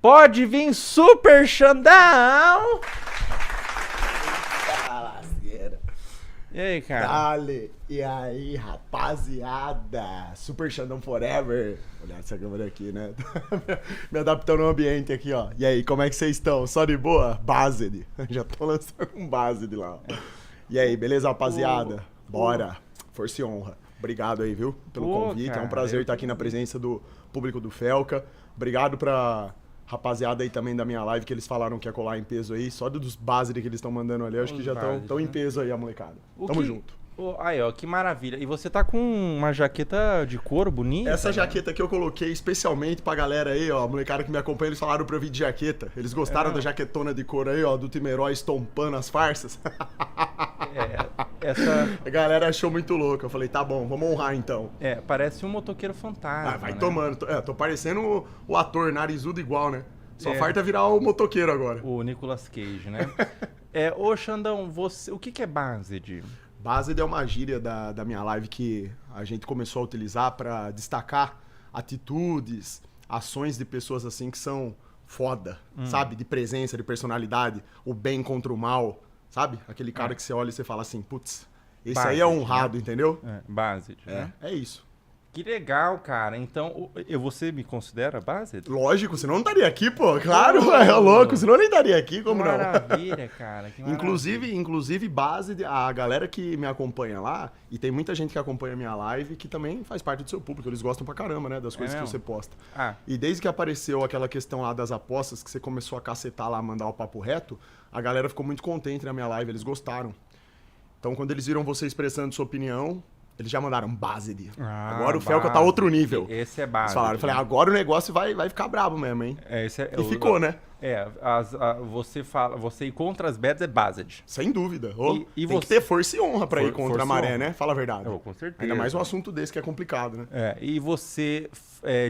Pode vir Super Xandão! E aí, cara? Dale. E aí, rapaziada? Super Xandão Forever. Olha essa câmera aqui, né? Me adaptando ao ambiente aqui, ó. E aí, como é que vocês estão? Só de boa? Based. Já tô lançando um Based lá. E aí, beleza, rapaziada? Bora. Força e honra. Obrigado aí, viu? Pelo convite. Cara, é um prazer estar aqui na presença do público do Felca. Obrigado pra rapaziada aí também da minha live, que eles falaram que ia colar em peso aí. Só dos Based que eles estão mandando ali, acho que já estão em peso aí, a molecada. Tamo junto. Aí, ó, que maravilha. E você tá com uma jaqueta de couro bonita? Essa jaqueta aqui eu coloquei especialmente pra galera aí, ó. A molecada que me acompanha, eles falaram pra eu vir de jaqueta. Eles gostaram da jaquetona de couro aí, ó, do time herói estompando as farsas. A galera achou muito louco. Eu falei, tá bom, vamos honrar então. Parece um motoqueiro fantasma. Ah, vai, né? Tomando. Tô parecendo o ator, narizudo igual, né? Só farta virar o motoqueiro agora. O Nicolas Cage, né? Ô, Xandão, o que é Based? Based é uma gíria da minha live que a gente começou a utilizar pra destacar atitudes, ações de pessoas assim que são foda, sabe? De presença, de personalidade, o bem contra o mal, sabe? Aquele cara que você olha e você fala assim, putz, esse Based, aí é honrado, né? Entendeu? Based, né? É isso. Que legal, cara. Então, você me considera Based? Lógico, senão não estaria aqui, pô. Claro, é louco, senão nem estaria aqui, como não? Maravilha, cara. Que maravilha. Inclusive, Based, a galera que me acompanha lá, e tem muita gente que acompanha a minha live, que também faz parte do seu público. Eles gostam pra caramba, né, das coisas que você posta. E desde que apareceu aquela questão lá das apostas, que você começou a cacetar lá, mandar o papo reto, a galera ficou muito contente na minha live, eles gostaram. Então, quando eles viram você expressando sua opinião, eles já mandaram Based. Agora o Felca tá outro nível. Esse é Based. Eles falaram, eu falei, agora o negócio vai ficar brabo mesmo, hein? E ficou, né? Você ir contra as bets é Based. Sem dúvida. Tem que ter força e honra pra ir contra a maré, né? Fala a verdade. Com certeza. Ainda mais um assunto desse que é complicado, né? E você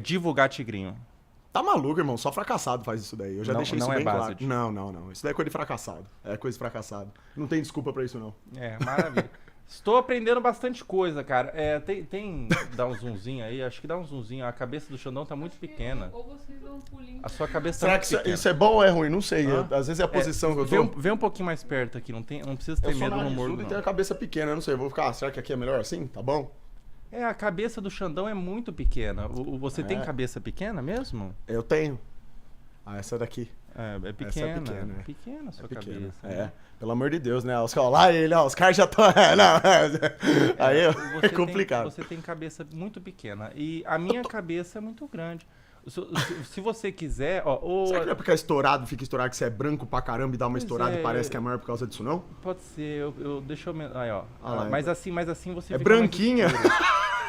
divulgar tigrinho? Tá maluco, irmão. Só fracassado faz isso daí. Eu já deixei isso bem claro. Based. Não. Isso daí é coisa de fracassado. É coisa de fracassado. Não tem desculpa pra isso, não. Maravilha. Estou aprendendo bastante coisa, cara. Dá um zoomzinho aí? Acho que dá um zoomzinho. A cabeça do Xandão tá muito pequena. Ou vocês dão um pulinho. A sua cabeça Será tá muito pequena. Será que isso é bom ou é ruim? Não sei. Às vezes é a posição que eu tô. Vem um pouquinho mais perto aqui. Não precisa ter medo no humor, não. Eu tenho a cabeça pequena. Eu não sei. Eu vou ficar... Será que aqui é melhor assim? Tá bom? A cabeça do Xandão é muito pequena. Você tem cabeça pequena mesmo? Eu tenho. Essa daqui. É pequena. Essa é pequena. Pequena a sua cabeça. Né? Pelo amor de Deus, né? Os caras já estão... Aí é complicado. Você tem cabeça muito pequena. E a minha cabeça é muito grande. Se você quiser... Será que não é porque fica estourado, que você é branco pra caramba e dá uma estourada e parece que é maior por causa disso, não? Pode ser. Deixa eu... Aí, ó. Mas assim você fica branquinha.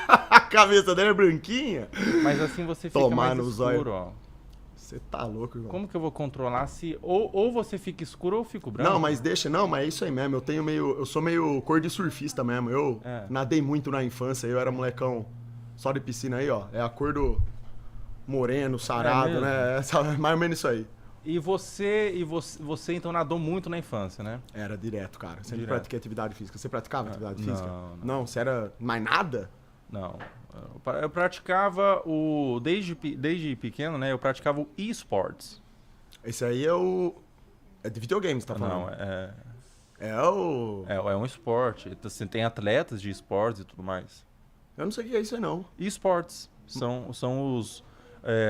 A cabeça dela é branquinha. Mas assim você fica mais escuro, ó. Você tá louco, irmão. Como que eu vou controlar se... Ou você fica escuro ou eu fico branco? Não, mas é isso aí mesmo. Eu sou meio cor de surfista mesmo. Eu nadei muito na infância. Eu era molecão só de piscina aí, ó. É a cor do moreno, sarado, né? Mais ou menos isso aí. E você então nadou muito na infância, né? Era direto, cara. Sempre pratiquei atividade física. Você praticava atividade física? Não. Você era mais nada? Não. Eu praticava desde pequeno, né? Eu praticava o eSports. Esse aí é de videogame, você tá falando? Não, é um esporte. Você tem atletas de esportes e tudo mais. Eu não sei o que é isso aí, não. eSports. São os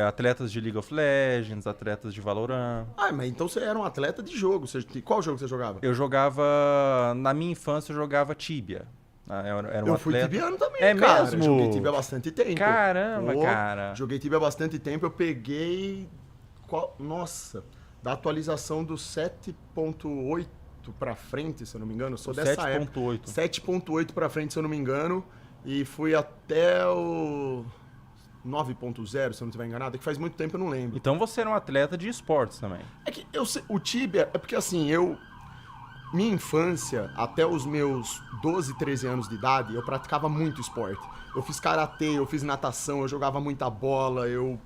atletas de League of Legends, atletas de Valorant. Mas então você era um atleta de jogo. Qual jogo você jogava? Eu jogava... Na minha infância, eu jogava Tibia. Eu fui tibiano também, cara. Mesmo? Eu joguei Tibia há bastante tempo. Caramba, cara. Joguei Tibia há bastante tempo. Eu peguei... Nossa, da atualização do 7.8 pra frente, se eu não me engano. Eu sou dessa época. 7.8 pra frente, se eu não me engano. E fui até o 9.0, se eu não estiver enganado. É que faz muito tempo, eu não lembro. Então você era um atleta de esportes também. É que o Tibia... É porque assim, minha infância, até os meus 12, 13 anos de idade, eu praticava muito esporte. Eu fiz karatê, eu fiz natação, eu jogava muita bola, eu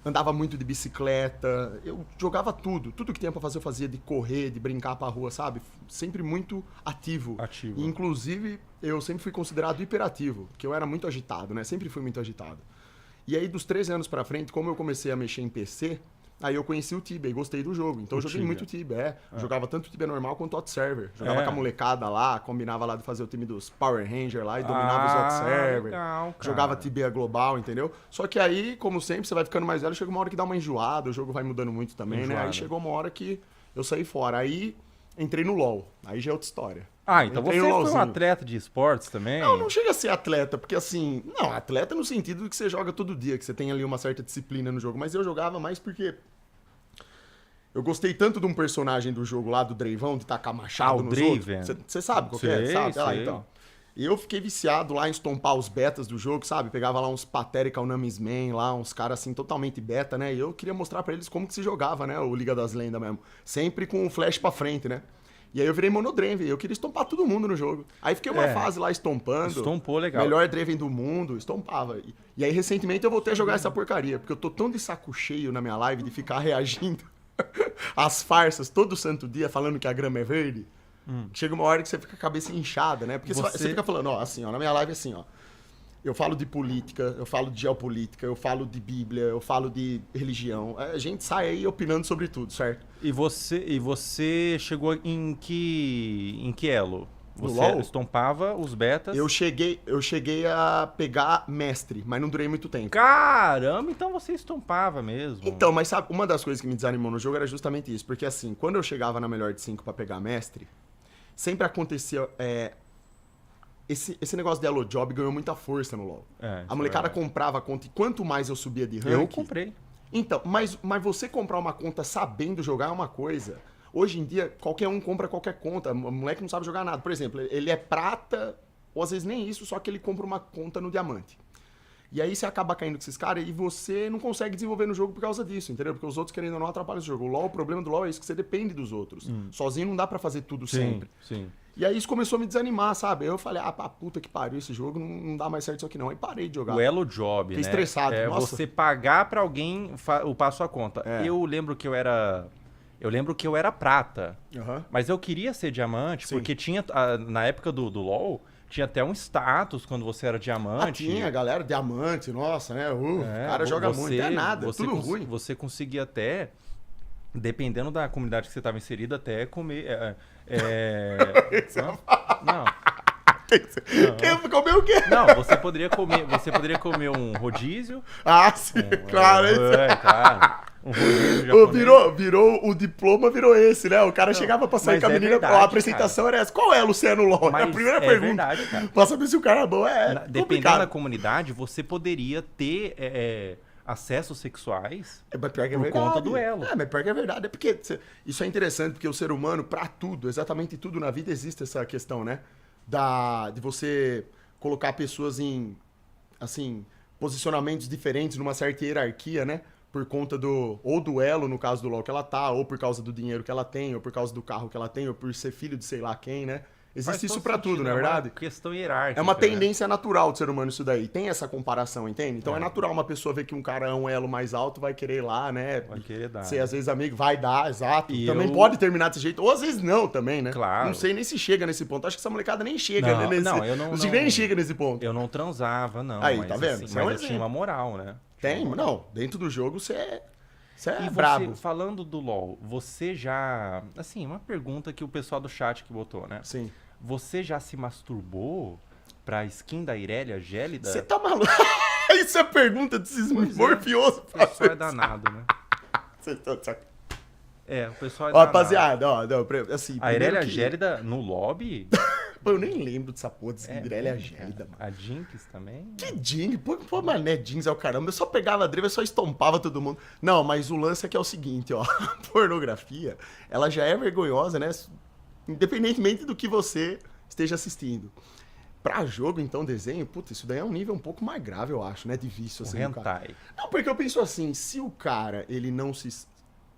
andava muito de bicicleta, eu jogava tudo. Tudo que tinha pra fazer eu fazia, de correr, de brincar pra rua, sabe? Sempre muito ativo. E, inclusive, eu sempre fui considerado hiperativo, porque eu era muito agitado, né? Sempre fui muito agitado. E aí, dos 13 anos pra frente, como eu comecei a mexer em PC, Aí eu conheci o Tibia e gostei do jogo. Então eu joguei muito Tibia, Jogava tanto Tibia normal quanto Hot Server. Jogava com a molecada lá, combinava lá de fazer o time dos Power Rangers lá e dominava os Hot Server. Legal, cara. Jogava Tibia global, entendeu? Só que aí, como sempre, você vai ficando mais velho, chega uma hora que dá uma enjoada, o jogo vai mudando muito também, né? Aí chegou uma hora que eu saí fora. Aí entrei no LoL. Aí já é outra história. Então Entrei você no foi um LoLzinho. atleta de esportes também? Não chega a ser atleta, porque assim... Não, atleta no sentido de que você joga todo dia, que você tem ali uma certa disciplina no jogo. Mas eu jogava mais porque... Eu gostei tanto de um personagem do jogo lá, do Dravão, de tacar machado nos outros. Você sabe qual que é? Sabe? Sei. Então. E eu fiquei viciado lá em estompar os betas do jogo, sabe? Pegava lá uns Patérica, o Namisman lá, uns caras assim, totalmente beta, né? E eu queria mostrar pra eles como que se jogava, né? O Liga das Lendas mesmo. Sempre com o flash pra frente, né? E aí eu virei Monodraven, eu queria estompar todo mundo no jogo. Aí fiquei uma fase lá estompando. Estompou legal. Melhor Draven do mundo, estompava. E aí recentemente eu voltei a jogar essa porcaria, porque eu tô tão de saco cheio na minha live de ficar reagindo às farsas todo santo dia falando que a grama é verde. Chega uma hora que você fica com a cabeça inchada, né? Porque você fica falando, ó, assim, ó, na minha live assim, ó. Eu falo de política, eu falo de geopolítica, eu falo de Bíblia, eu falo de religião. A gente sai aí opinando sobre tudo, certo? E você chegou em que elo? Você LoL? estompava os betas? Eu cheguei a pegar mestre, mas não durei muito tempo. Caramba, então você estompava mesmo. Então, mas sabe, uma das coisas que me desanimou no jogo era justamente isso. Porque assim, quando eu chegava na melhor de 5 pra pegar mestre, sempre acontecia... Esse negócio de Elo Job ganhou muita força no LoL. A molecada comprava a conta e quanto mais eu subia de rank... Eu comprei. Então, mas você comprar uma conta sabendo jogar é uma coisa. Hoje em dia, qualquer um compra qualquer conta. O moleque não sabe jogar nada. Por exemplo, ele é prata, ou às vezes nem isso, só que ele compra uma conta no diamante. E aí você acaba caindo com esses caras e você não consegue desenvolver no jogo por causa disso, entendeu? Porque os outros, querendo ou não, atrapalham o jogo. O problema do LoL é isso, que você depende dos outros. Sozinho não dá pra fazer tudo sempre. Sim. E aí isso começou a me desanimar, sabe? Aí eu falei, pra puta que pariu, esse jogo não dá mais certo isso aqui não. Aí parei de jogar. O Elo Job, Fiquei né? estressado, nossa. Você pagar pra alguém upar sua conta. Eu lembro que eu era prata, mas eu queria ser diamante, porque tinha, na época do LoL, tinha até um status quando você era diamante. Tinha, galera, diamante, nossa, né? O cara joga muito, é nada, é tudo ruim. Você conseguia até, dependendo da comunidade que você estava inserido, até comer... Não. Comer o quê? Não, você poderia comer um rodízio. Sim, claro. Claro. Um rodízio japonês. Virou o diploma, virou esse, né? O cara chegava pra sair com a menina, verdade, a apresentação era essa. Qual é, Luciano LoL? Mas É a primeira é pergunta. Verdade, cara. Pra saber se o cara é bom, Dependendo complicado. da comunidade, você poderia ter acessos sexuais Mas pior que é por verdade. conta do elo. Mas pior que é verdade. É porque isso é interessante, porque o ser humano, pra tudo, exatamente tudo na vida, existe essa questão, né? De você colocar pessoas em, assim, posicionamentos diferentes numa certa hierarquia, né? Por conta ou do elo, no caso do LoL, que ela tá, ou por causa do dinheiro que ela tem, ou por causa do carro que ela tem, ou por ser filho de sei lá quem, né? Existe isso pra tudo, não é verdade? É uma questão hierárquica. É uma né? tendência natural do ser humano isso daí. Tem essa comparação, entende? Então é natural uma pessoa ver que um cara é um elo mais alto, vai querer ir lá, né? Vai querer dar. Ser às vezes amigo, vai dar, exato. E também pode terminar desse jeito, ou às vezes não também, né? Claro. Não sei nem se chega nesse ponto. Acho que essa molecada nem chega, né? Eu não nem chega nesse ponto. Eu não transava, não. Aí, mas, tá vendo? assim, Isso é um mas eu tinha exemplo. uma moral, né? Tem? Não. Dentro do jogo você é E brabo. falando do LoL, você já... Assim, uma pergunta que o pessoal do chat que botou, né? Sim. Você já se masturbou pra skin da Irelia Gélida? Você tá maluco? Isso é pergunta desses morfiosos. O pessoal é danado, né? Você tá de saco. O pessoal é Ó, danado. rapaziada, assim... A Irelia Gélida no lobby? Pô, eu nem lembro dessa porra desse Irelia Gélida, mano. A Jinx também? Que Jinx? Pô, mané, Jinx é o caramba. Eu só pegava a Dreva e só estompava todo mundo. Não, mas o lance é que é o seguinte, ó. A pornografia, ela já é vergonhosa, né? Independentemente do que você esteja assistindo. Pra jogo, então, desenho, puta, isso daí é um nível um pouco mais grave, eu acho, né? De vício, assim. O hentai. Não, porque eu penso assim, se o cara, ele não se...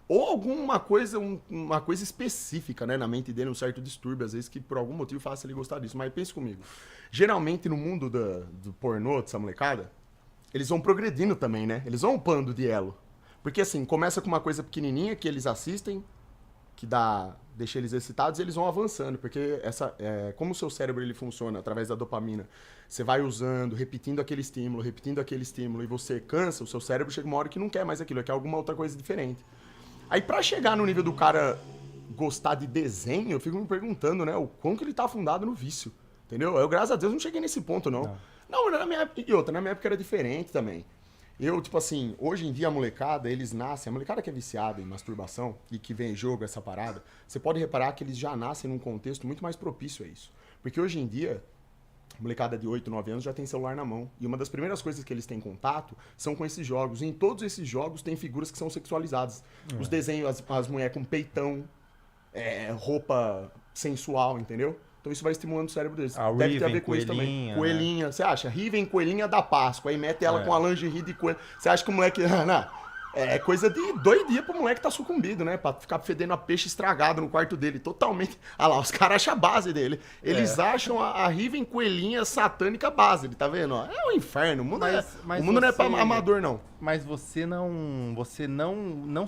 Ou alguma coisa, uma coisa específica, né, na mente dele, um certo distúrbio, às vezes, que por algum motivo faça ele gostar disso. Mas pense comigo. Geralmente, no mundo do pornô, dessa molecada, eles vão progredindo também, né? Eles vão upando de elo. Porque, assim, começa com uma coisa pequenininha que eles assistem, que dá deixa eles excitados e eles vão avançando, porque como o seu cérebro ele funciona através da dopamina, você vai usando, repetindo aquele estímulo e você cansa, o seu cérebro chega uma hora que não quer mais aquilo, quer alguma outra coisa diferente. Aí pra chegar no nível do cara gostar de desenho, eu fico me perguntando, né, o quão que ele tá afundado no vício, entendeu? Eu, graças a Deus, não cheguei nesse ponto, não. Não, na minha época era diferente também. Eu, tipo assim, hoje em dia a molecada, eles nascem, a molecada que é viciada em masturbação e que vem em jogo essa parada, você pode reparar que eles já nascem num contexto muito mais propício a isso. Porque hoje em dia, a molecada de 8, 9 anos já tem celular na mão. E uma das primeiras coisas que eles têm contato são com esses jogos. E em todos esses jogos tem figuras que são sexualizadas. Os desenhos, as mulheres com peitão, roupa sensual, entendeu? Então isso vai estimulando o cérebro deles. Deve ter a ver com isso também. Coelhinha. Você acha? Riven, coelhinha da Páscoa. Aí mete ela com a lingerie de coelho. Você acha que o moleque... Não. É coisa de 2 dias pro moleque tá sucumbido, né? Pra ficar fedendo a peixe estragado no quarto dele. Totalmente. Ah lá, os caras acham a base dele. Eles acham a Riven coelhinha satânica base, tá vendo? É um inferno. O mundo, o mundo não é pra amador, não. Mas você não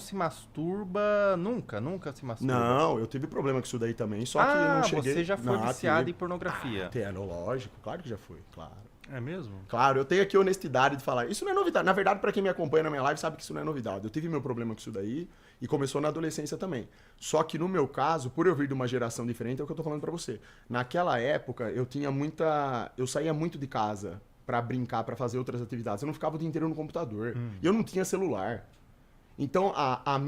se masturba nunca se masturba. Não, eu tive problema com isso daí também, só que eu não cheguei... você já foi viciado em pornografia. Lógico, claro que já foi, claro. É mesmo? Claro, eu tenho aqui a honestidade de falar. Isso não é novidade. Na verdade, pra quem me acompanha na minha live sabe que isso não é novidade. Eu tive meu problema com isso daí e começou na adolescência também. Só que no meu caso, por eu vir de uma geração diferente, é o que eu tô falando pra você. Naquela época, eu saía muito de casa pra brincar, pra fazer outras atividades. Eu não ficava o dia inteiro no computador. E eu não tinha celular. Então, a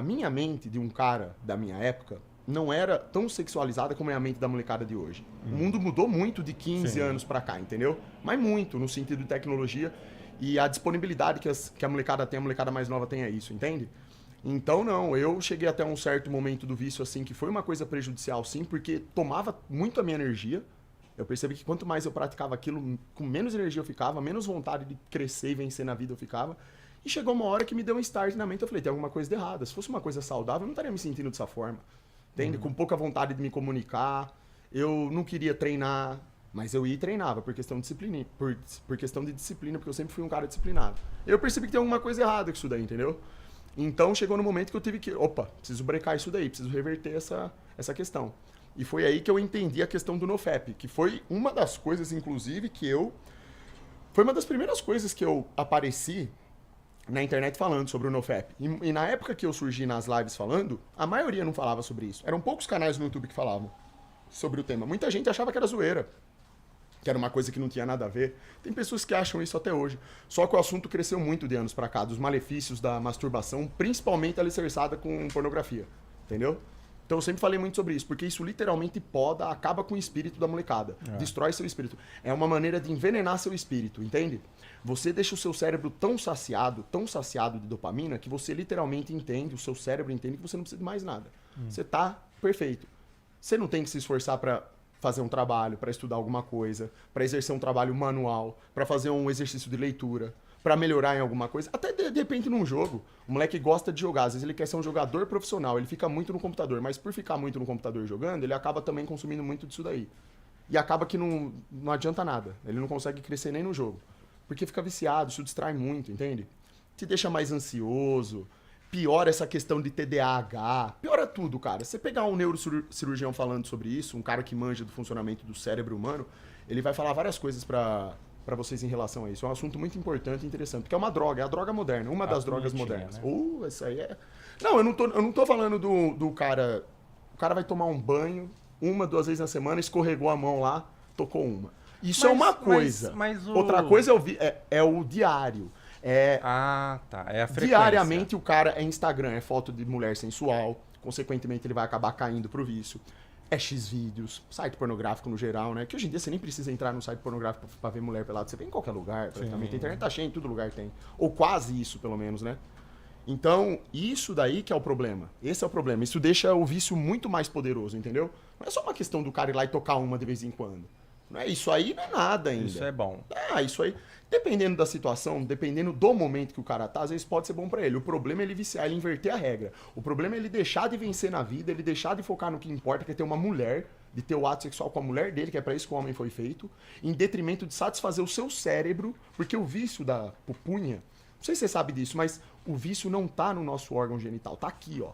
minha mente de um cara da minha época não era tão sexualizada como é a mente da molecada de hoje. O mundo mudou muito de 15 anos pra cá, entendeu? Mas muito, no sentido de tecnologia. E a disponibilidade que a molecada tem, a molecada mais nova tem é isso, entende? Então, não, eu cheguei até um certo momento do vício, assim, que foi uma coisa prejudicial, sim, porque tomava muito a minha energia. Eu percebi que quanto mais eu praticava aquilo, com menos energia eu ficava, menos vontade de crescer e vencer na vida eu ficava. E chegou uma hora que me deu um start na mente, eu falei, tem alguma coisa de errada. Se fosse uma coisa saudável, eu não estaria me sentindo dessa forma. Entende? Com pouca vontade de me comunicar. Eu não queria treinar, mas eu ia e treinava por questão de disciplina. Por questão de disciplina, porque eu sempre fui um cara disciplinado. Eu percebi que tem alguma coisa errada com isso daí, entendeu? Então chegou no momento que eu tive que... preciso brecar isso daí, preciso reverter essa questão. E foi aí que eu entendi a questão do NoFap, que foi uma das coisas, inclusive, foi uma das primeiras coisas que eu apareci na internet falando sobre o NoFap. E na época que eu surgi nas lives falando, a maioria não falava sobre isso. Eram poucos canais no YouTube que falavam sobre o tema. Muita gente achava que era zoeira, que era uma coisa que não tinha nada a ver. Tem pessoas que acham isso até hoje. Só que o assunto cresceu muito de anos pra cá, dos malefícios da masturbação, principalmente alicerçada com pornografia, entendeu? Então eu sempre falei muito sobre isso, porque isso literalmente poda, acaba com o espírito da molecada. Destrói seu espírito. É uma maneira de envenenar seu espírito, entende? Você deixa o seu cérebro tão saciado de dopamina, que você literalmente entende, o seu cérebro entende que você não precisa de mais nada. Você tá perfeito. Você não tem que se esforçar para fazer um trabalho, para estudar alguma coisa, para exercer um trabalho manual, para fazer um exercício de leitura, para melhorar em alguma coisa. Até de repente num jogo, o moleque gosta de jogar, às vezes ele quer ser um jogador profissional, ele fica muito no computador, mas por ficar muito no computador jogando, ele acaba também consumindo muito disso daí. E acaba que não adianta nada, ele não consegue crescer nem no jogo. Porque fica viciado, isso distrai muito, entende? Te deixa mais ansioso, piora essa questão de TDAH, piora tudo, cara. Você pegar um neurocirurgião falando sobre isso, um cara que manja do funcionamento do cérebro humano, ele vai falar várias coisas pra vocês em relação a isso. É um assunto muito importante e interessante, porque é uma droga, é a droga moderna, uma das drogas modernas. Né? Isso aí é... Não, eu não tô falando do cara... O cara vai tomar um banho 1, 2 vezes na semana, escorregou a mão lá, tocou uma. Isso é uma coisa. Outra coisa é o diário. É a frequência. Diariamente o cara é Instagram, é foto de mulher sensual, consequentemente ele vai acabar caindo pro vício. É Xvideos, site pornográfico no geral, né? Que hoje em dia você nem precisa entrar no site pornográfico pra ver mulher pelada, você vê em qualquer lugar, praticamente. A internet tá cheia, em todo lugar tem. Ou quase isso, pelo menos, né? Então, isso daí que é o problema. Esse é o problema. Isso deixa o vício muito mais poderoso, entendeu? Não é só uma questão do cara ir lá e tocar uma de vez em quando. Não é, isso aí não é nada ainda. Isso é bom. Isso aí, dependendo da situação, dependendo do momento que o cara tá, às vezes pode ser bom pra ele. O problema é ele viciar, ele inverter a regra. O problema é ele deixar de vencer na vida, ele deixar de focar no que importa, que é ter uma mulher, de ter o ato sexual com a mulher dele, que é pra isso que o homem foi feito, em detrimento de satisfazer o seu cérebro, porque o vício da pupunha, não sei se você sabe disso, mas o vício não tá no nosso órgão genital, tá aqui, ó.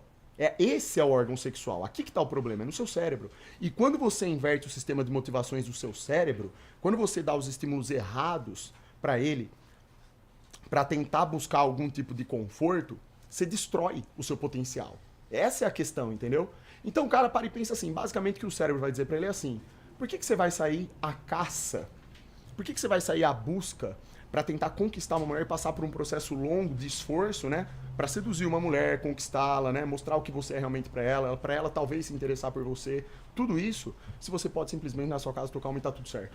Esse é o órgão sexual. Aqui que está o problema, é no seu cérebro. E quando você inverte o sistema de motivações do seu cérebro, quando você dá os estímulos errados para ele, para tentar buscar algum tipo de conforto, você destrói o seu potencial. Essa é a questão, entendeu? Então o cara para e pensa assim, basicamente o que o cérebro vai dizer para ele é assim, por que você vai sair à caça? Por que você vai sair à busca para tentar conquistar uma mulher e passar por um processo longo de esforço, né? Para seduzir uma mulher, conquistá-la, né? Mostrar o que você é realmente para ela talvez se interessar por você. Tudo isso, se você pode simplesmente na sua casa tocar uma e tá tudo certo.